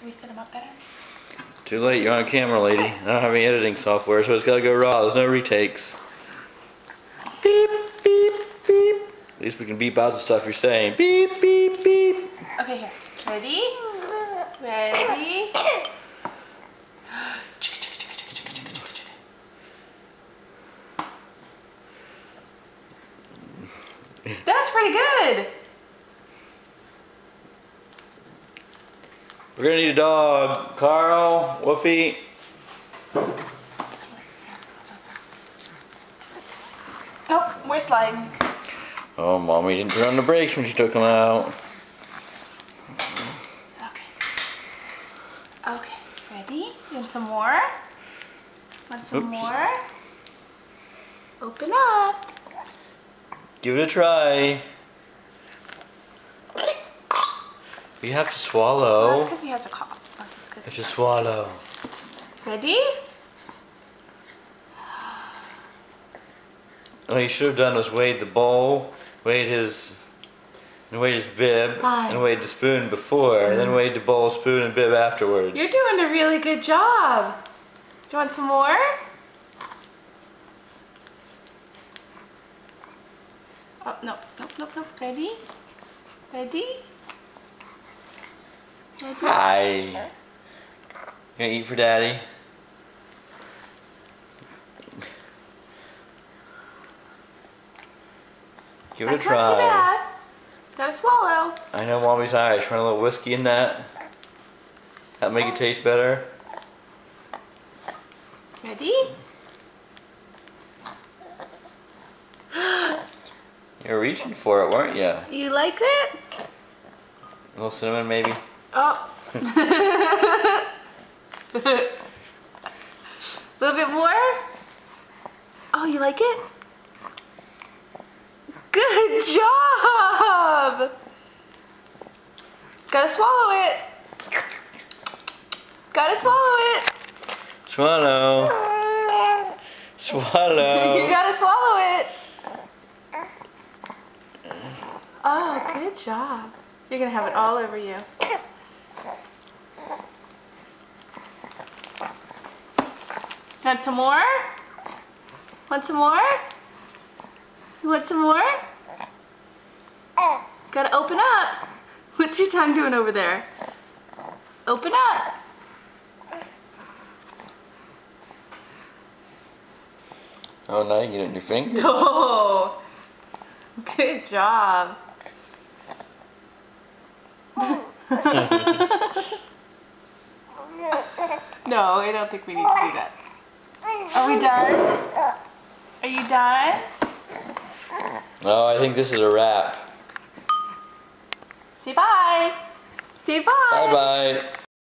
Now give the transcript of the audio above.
Should we set them up better? Too late, you're on camera, lady. I don't have any editing software, so it's gotta go raw. There's no retakes. Beep, beep, beep. At least we can beep out the stuff you're saying. Beep, beep, beep. Okay, here. Ready? Ready? That's pretty good. We're gonna need a dog. Carl, Woofy. Nope, we're sliding. Oh, Mommy didn't turn on the brakes when she took him out. Okay. Okay, ready? You want some more? Want some more? Open up. Give it a try. You have to swallow. Well, that's because he has a cough. You have to swallow. Ready? What you should have done was weighed the bowl, weighed his bib, and weighed the spoon before, and then weighed the bowl, spoon, and bib afterwards. You're doing a really good job. Do you want some more? Oh, no, nope, nope, nope. Ready? Ready? Ready? Hi. You gonna eat for Daddy? Give it a try. That's not too bad. Gotta swallow. I know Mommy's Irish. Want a little whiskey in that? That'll make it taste better. Ready? You were reaching for it, weren't you? You like it? A little cinnamon, maybe? Oh. A little bit more? Oh, you like it? Good job! Gotta swallow it. Gotta swallow it. Swallow. Swallow. You gotta swallow it. Oh, good job. You're gonna have it all over you. Want some more? Want some more? You want some more? Gotta open up. What's your tongue doing over there? Open up. Oh, now you get it in your finger. Oh, good job. No, I don't think we need to do that. Are we done? Are you done? No, I think this is a wrap. Say bye. Say bye. Bye-bye.